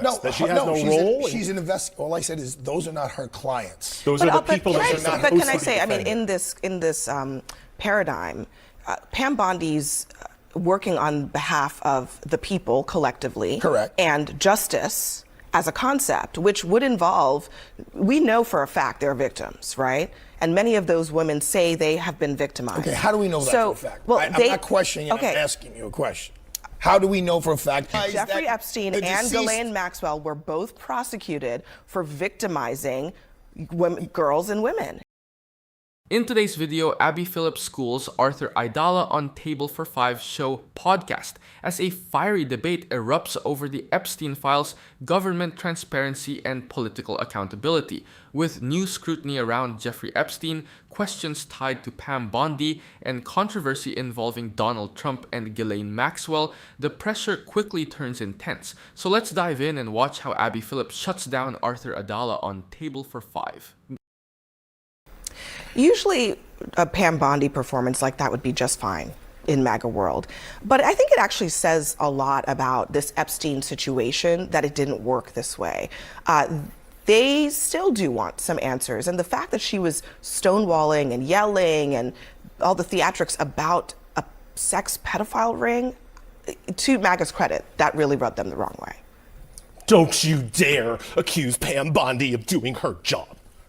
this. That she has no role. She's an investigator. All I said is those are not her clients. Those are the people that she's not. But can I say, I mean, in this paradigm, Pam Bondi's working on behalf of the people collectively. Correct. And justice as a concept, which would involve, we know for a fact they're victims, right? And many of those women say they have been victimized. Okay, how do we know that for a fact? Well, I'm not questioning you, I'm asking you a question. How do we know for a fact? Jeffrey Epstein and Ghislaine Maxwell were both prosecuted for victimizing girls and women. In today's video, Abby Phillip schools Arthur Aidala on Table for Five show podcast as a fiery debate erupts over the Epstein files, government transparency, and political accountability. With new scrutiny around Jeffrey Epstein, questions tied to Pam Bondi, and controversy involving Donald Trump and Ghislaine Maxwell, the pressure quickly turns intense. So let's dive in and watch how Abby Phillip shuts down Arthur Aidala on Table for Five. Usually a Pam Bondi performance like that would be just fine in MAGA world. But I think it actually says a lot about this Epstein situation that it didn't work this way. They still do want some answers. And the fact that she was stonewalling and yelling and all the theatrics about a sex pedophile ring, to MAGA's credit, that really rubbed them the wrong way. Don't you dare accuse Pam Bondi of doing her job.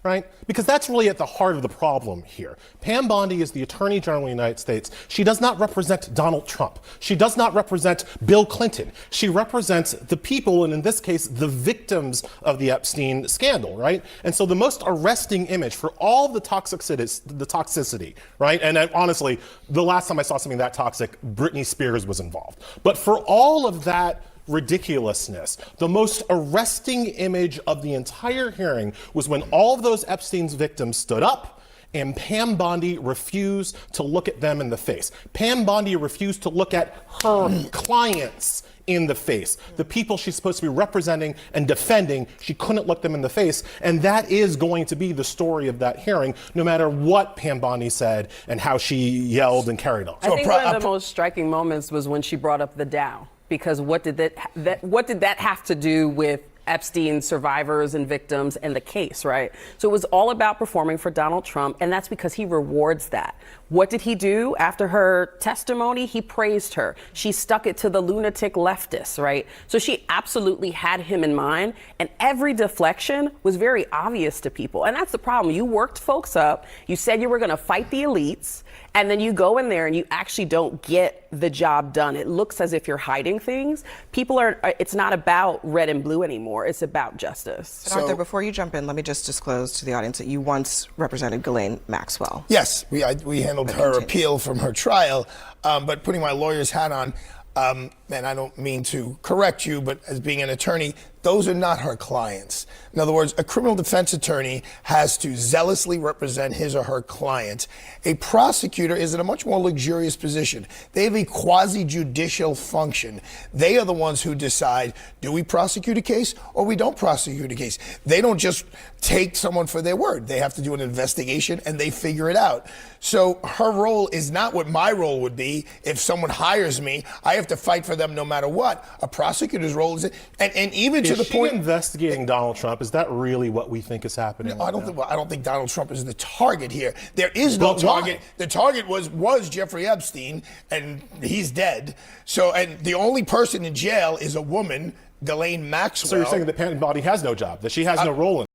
Right? Because that's really at the heart of the problem here. Pam Bondi is the Attorney General of the United States. She does not represent Donald Trump. She does not represent Bill Clinton. She represents the people, and in this case, the victims of the Epstein scandal, right? And so the most arresting image for all the toxicity, right? And honestly, the last time I saw something that toxic, Britney Spears was involved. But for all of that ridiculousness, the most arresting image of the entire hearing was when all of those Epstein's victims stood up and Pam Bondi refused to look at them in the face. Pam Bondi refused to look at her clients in the face. The people she's supposed to be representing and defending, she couldn't look them in the face. And that is going to be the story of that hearing, no matter what Pam Bondi said and how she yelled and carried on. I think one of the most striking moments was when she brought up the Dow. Because what did that have to do with Epstein survivors and victims and the case, right? So it was all about performing for Donald Trump, and that's because he rewards that. What did he do after her testimony? He praised her. She stuck it to the lunatic leftists, right? So she absolutely had him in mind, and every deflection was very obvious to people. And that's the problem. You worked folks up, you said you were going to fight the elites, and then you go in there and you actually don't get the job done. It looks as if you're hiding things. It's not about red and blue anymore. It's about justice. So, Arthur, before you jump in, let me just disclose to the audience that you once represented Ghislaine Maxwell. Yes, we handled her appeal from her trial, but putting my lawyer's hat on, and I don't mean to correct you, but as being an attorney, those are not her clients. In other words, a criminal defense attorney has to zealously represent his or her client. A prosecutor is in a much more luxurious position. They have a quasi-judicial function. They are the ones who decide, do we prosecute a case or we don't prosecute a case? They don't just take someone for their word. They have to do an investigation and they figure it out. So her role is not what my role would be. If someone hires me, I have to fight for them no matter what. A prosecutor's role is, and even to the point investigating Donald Trump, is that really what we think is happening? No, I don't think Donald Trump is the target here. There is no target. The target was Jeffrey Epstein, and he's dead. So, and the only person in jail is a woman, Ghislaine Maxwell. So you're saying that Pam Bondi has no job, that she has no role in it?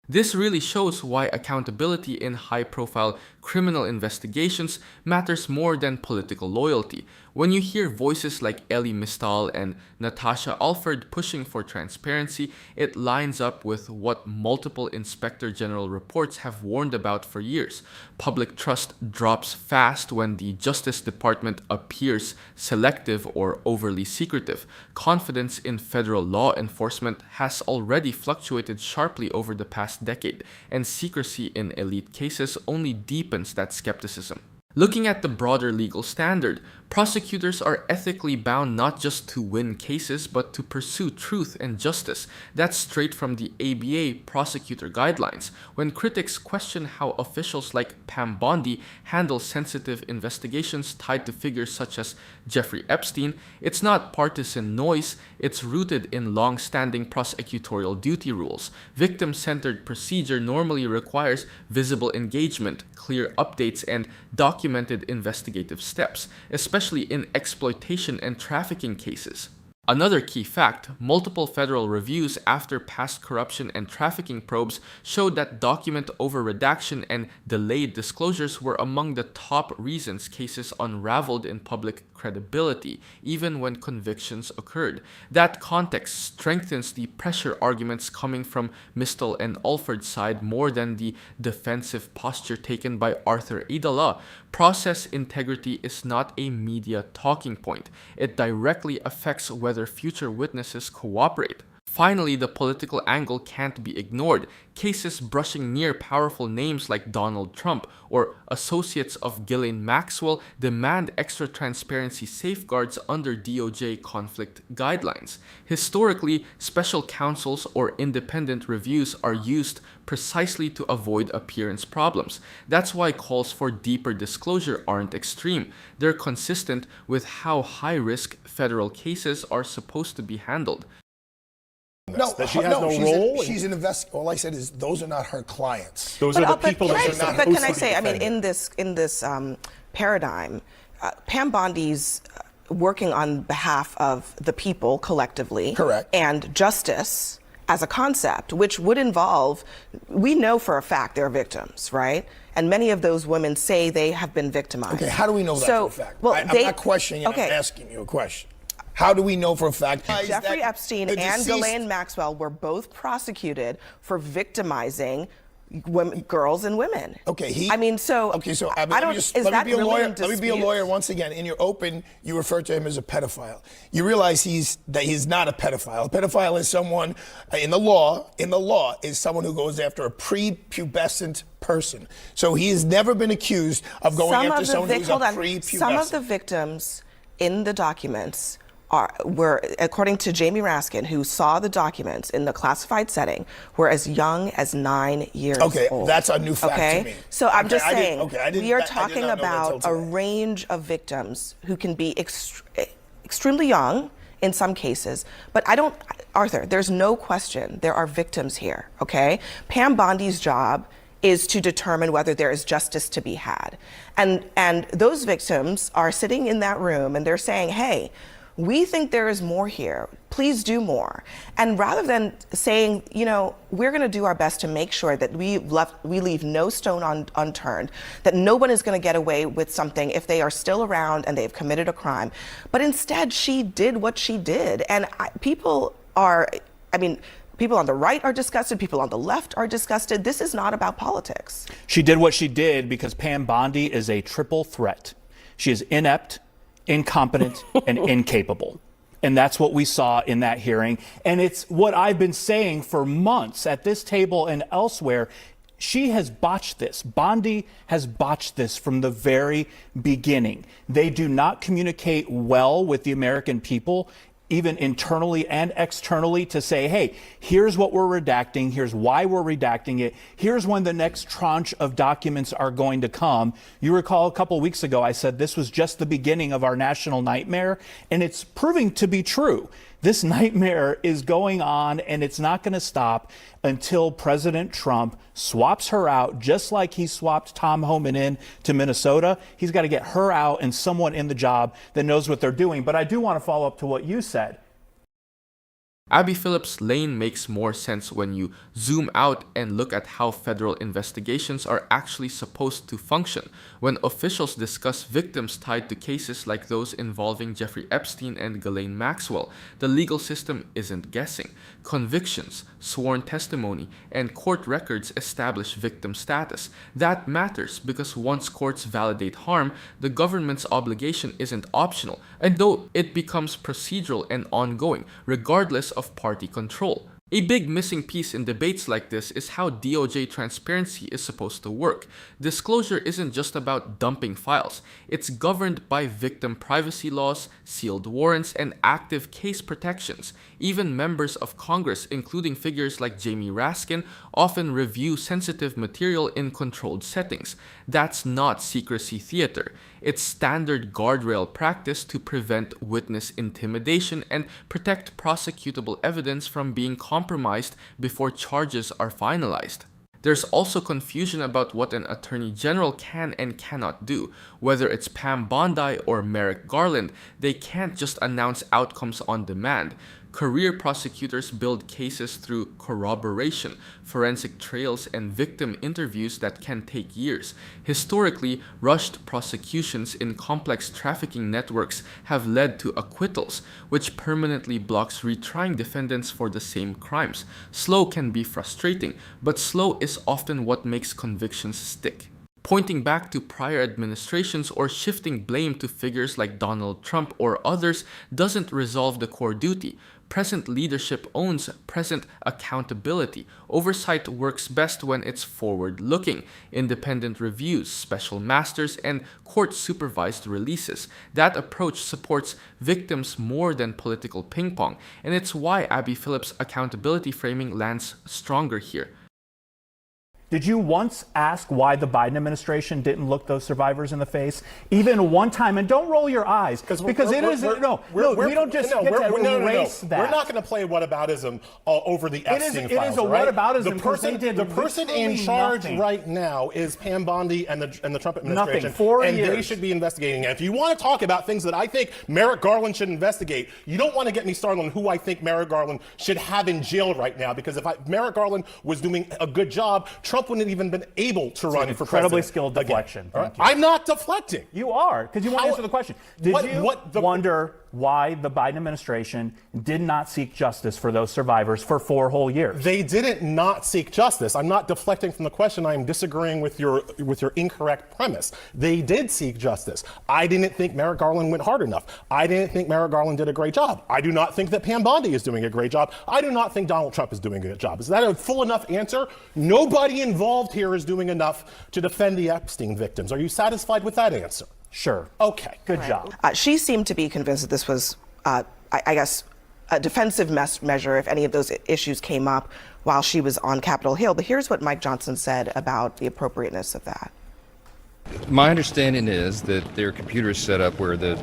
This really shows why accountability in high-profile criminal investigations matters more than political loyalty. When you hear voices like Elie Mystal and Natasha Alford pushing for transparency, it lines up with what multiple Inspector General reports have warned about for years. Public trust drops fast when the Justice Department appears selective or overly secretive. Confidence in federal law enforcement has already fluctuated sharply over the past decade, and secrecy in elite cases only deepens that skepticism. Looking at the broader legal standard, prosecutors are ethically bound not just to win cases, but to pursue truth and justice. That's straight from the ABA prosecutor guidelines. When critics question how officials like Pam Bondi handle sensitive investigations tied to figures such as Jeffrey Epstein, it's not partisan noise, it's rooted in long-standing prosecutorial duty rules. Victim-centered procedure normally requires visible engagement, clear updates, and documented investigative steps, especially in exploitation and trafficking cases. Another key fact, multiple federal reviews after past corruption and trafficking probes showed that document over-redaction and delayed disclosures were among the top reasons cases unraveled in public credibility, even when convictions occurred. That context strengthens the pressure arguments coming from Mystal and Alford's side more than the defensive posture taken by Arthur Aidala. Process integrity is not a media talking point. It directly affects whether future witnesses cooperate. Finally, the political angle can't be ignored. Cases brushing near powerful names like Donald Trump or associates of Ghislaine Maxwell demand extra transparency safeguards under DOJ conflict guidelines. Historically, special counsels or independent reviews are used precisely to avoid appearance problems. That's why calls for deeper disclosure aren't extreme. They're consistent with how high-risk federal cases are supposed to be handled. No, That she has no role? She's an investigator. All I said is those are not her clients. Those are the people that she's but supposed can I to say, I mean, defend. in this paradigm, Pam Bondi's working on behalf of the people collectively, Correct, and justice as a concept, which would involve, we know for a fact they're victims, right? And many of those women say they have been victimized. Okay, how do we know that for a fact? Well, I'm not questioning you, I'm asking you a question. How do we know for a fact? Jeffrey Epstein and deceased... Ghislaine Maxwell were both prosecuted for victimizing women, girls and women. Okay, I mean, so okay, so I don't. Is that be a really lawyer. in Let me be a dispute? lawyer once again. In your open, you refer to him as a pedophile. You realize that he's not a pedophile. A pedophile is someone in the law. Is someone who goes after a prepubescent person. So he has never been accused of going after someone who's a prepubescent. Some of the victims in the documents were, according to Jamie Raskin, who saw the documents in the classified setting, were as young as 9 years old. Okay, that's a new fact to me. So I'm just saying, I didn't we are I did not talking know that about till a today. range of victims who can be extremely young in some cases, but Arthur, there's no question there are victims here, okay? Pam Bondi's job is to determine whether there is justice to be had. And those victims are sitting in that room and they're saying, hey, we think there is more here. Please do more. And rather than saying, you know, we're going to do our best to make sure that we leave no stone unturned, that no one is going to get away with something if they are still around and they've committed a crime. But instead, she did what she did. And people on the right are disgusted. People on the left are disgusted. This is not about politics. She did what she did because Pam Bondi is a triple threat. She is inept, incompetent, and incapable. And that's what we saw in that hearing. And it's what I've been saying for months at this table and elsewhere. She has botched this. Bondi has botched this from the very beginning. They do not communicate well with the American people, even internally and externally, to say, hey, here's what we're redacting, here's why we're redacting it, here's when the next tranche of documents are going to come. You recall a couple weeks ago, I said this was just the beginning of our national nightmare, and it's proving to be true. This nightmare is going on, and it's not going to stop until President Trump swaps her out, just like he swapped Tom Homan in to Minnesota. He's got to get her out and someone in the job that knows what they're doing. But I do want to follow up to what you said. Abby Phillip's lane makes more sense when you zoom out and look at how federal investigations are actually supposed to function. When officials discuss victims tied to cases like those involving Jeffrey Epstein and Ghislaine Maxwell, the legal system isn't guessing. Convictions, sworn testimony, and court records establish victim status. That matters because once courts validate harm, the government's obligation isn't optional, and though it becomes procedural and ongoing, regardless of party control. A big missing piece in debates like this is how DOJ transparency is supposed to work. Disclosure isn't just about dumping files. It's governed by victim privacy laws, sealed warrants, and active case protections. Even members of Congress, including figures like Jamie Raskin, often review sensitive material in controlled settings. That's not secrecy theater. It's standard guardrail practice to prevent witness intimidation and protect prosecutable evidence from being compromised before charges are finalized. There's also confusion about what an attorney general can and cannot do. Whether it's Pam Bondi or Merrick Garland, they can't just announce outcomes on demand. Career prosecutors build cases through corroboration, forensic trails, and victim interviews that can take years. Historically, rushed prosecutions in complex trafficking networks have led to acquittals, which permanently blocks retrying defendants for the same crimes. Slow can be frustrating, but slow is often what makes convictions stick. Pointing back to prior administrations or shifting blame to figures like Donald Trump or others doesn't resolve the core duty. Present leadership owns present accountability. Oversight works best when it's forward-looking. Independent reviews, special masters, and court-supervised releases. That approach supports victims more than political ping-pong, and it's why Abby Phillip's accountability framing lands stronger here. Did you once ask why the Biden administration didn't look those survivors in the face, even one time? And don't roll your eyes, because we don't just erase that. We're not going to play whataboutism over the Epstein files. It is a whataboutism. The person in charge right now is Pam Bondi and the Trump administration. Nothing. 4 years. And they should be investigating. And if you want to talk about things that I think Merrick Garland should investigate, you don't want to get me started on who I think Merrick Garland should have in jail right now. Because if Merrick Garland was doing a good job, Trump wouldn't have even been able to run for president. Incredibly skilled deflection. Right? I'm not deflecting. You are, because you want to answer the question. Did you wonder why the Biden administration did not seek justice for those survivors for 4 whole years? They didn't not seek justice. I'm not deflecting from the question. I am disagreeing with your incorrect premise. They did seek justice. I didn't think Merrick Garland went hard enough. I didn't think Merrick Garland did a great job. I do not think that Pam Bondi is doing a great job. I do not think Donald Trump is doing a good job. Is that a full enough answer? Nobody involved here is doing enough to defend the Epstein victims. Are you satisfied with that answer? Sure. Okay. Good job. She seemed to be convinced that this was, I guess, a defensive measure if any of those issues came up while she was on Capitol Hill. But here's what Mike Johnson said about the appropriateness of that. My understanding is that their computer is set up where the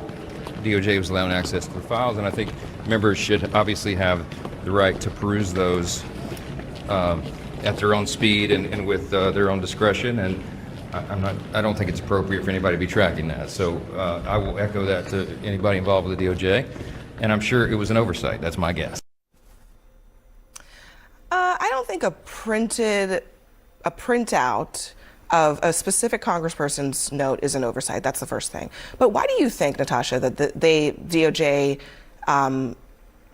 DOJ was allowing access to the files, and I think members should obviously have the right to peruse those at their own speed and with their own discretion. And I don't think it's appropriate for anybody to be tracking that. So I will echo that to anybody involved with the DOJ, and I'm sure it was an oversight. That's my guess. I don't think a printout of a specific congressperson's note is an oversight. That's the first thing. But why do you think, Natasha, that the DOJ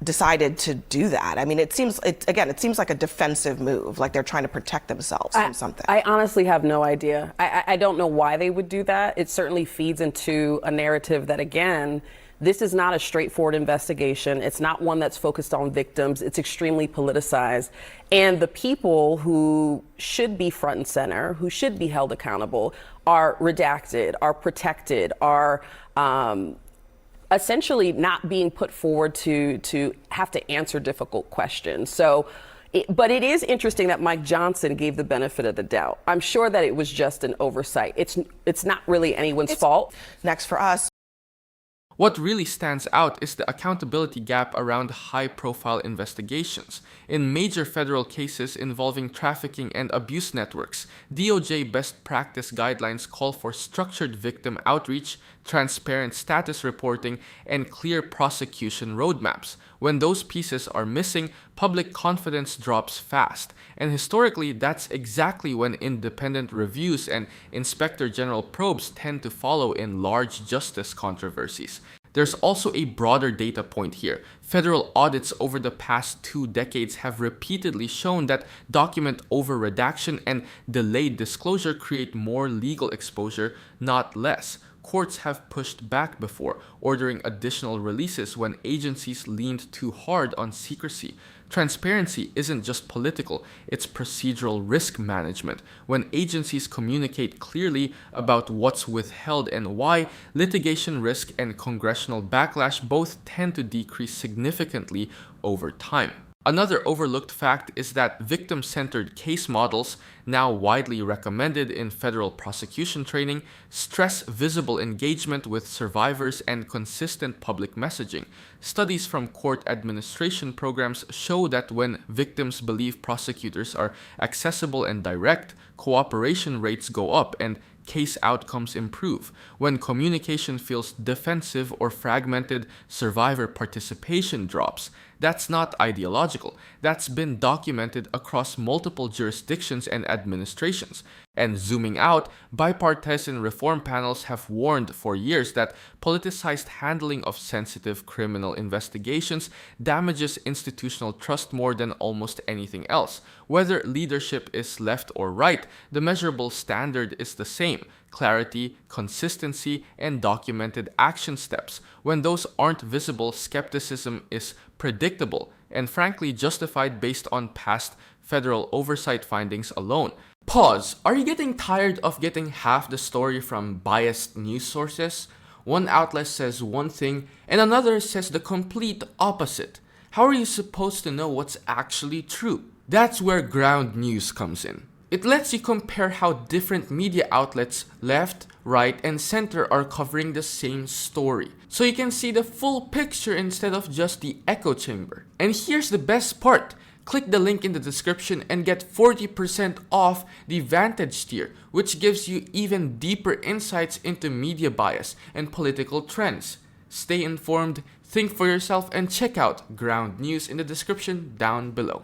decided to do that? I mean, it seems like a defensive move, like they're trying to protect themselves from something. I honestly have no idea. I don't know why they would do that. It certainly feeds into a narrative that, again, this is not a straightforward investigation. It's not one that's focused on victims. It's extremely politicized. And the people who should be front and center, who should be held accountable, are redacted, are protected, are essentially not being put forward to have to answer difficult questions. So, but it is interesting that Mike Johnson gave the benefit of the doubt. I'm sure that it was just an oversight. It's not really anyone's fault. Next for us. What really stands out is the accountability gap around high-profile investigations. In major federal cases involving trafficking and abuse networks, DOJ best practice guidelines call for structured victim outreach, transparent status reporting, and clear prosecution roadmaps. When those pieces are missing, public confidence drops fast. And historically, that's exactly when independent reviews and inspector general probes tend to follow in large justice controversies. There's also a broader data point here. Federal audits over the past 2 decades have repeatedly shown that document over-redaction and delayed disclosure create more legal exposure, not less. Courts have pushed back before, ordering additional releases when agencies leaned too hard on secrecy. Transparency isn't just political, it's procedural risk management. When agencies communicate clearly about what's withheld and why, litigation risk and congressional backlash both tend to decrease significantly over time. Another overlooked fact is that victim-centered case models, now widely recommended in federal prosecution training, stress visible engagement with survivors and consistent public messaging. Studies from court administration programs show that when victims believe prosecutors are accessible and direct, cooperation rates go up and case outcomes improve. When communication feels defensive or fragmented, survivor participation drops. That's not ideological. That's been documented across multiple jurisdictions and administrations. And zooming out, bipartisan reform panels have warned for years that politicized handling of sensitive criminal investigations damages institutional trust more than almost anything else. Whether leadership is left or right, the measurable standard is the same: clarity, consistency, and documented action steps. When those aren't visible, skepticism is predictable and frankly justified based on past federal oversight findings alone. Pause. Are you getting tired of getting half the story from biased news sources? One outlet says one thing and another says the complete opposite. How are you supposed to know what's actually true? That's where ground news comes in. It lets you compare how different media outlets, left, right, and center, are covering the same story. So you can see the full picture instead of just the echo chamber. And here's the best part. Click the link in the description and get 40% off the Vantage tier, which gives you even deeper insights into media bias and political trends. Stay informed, think for yourself, and check out Ground News in the description down below.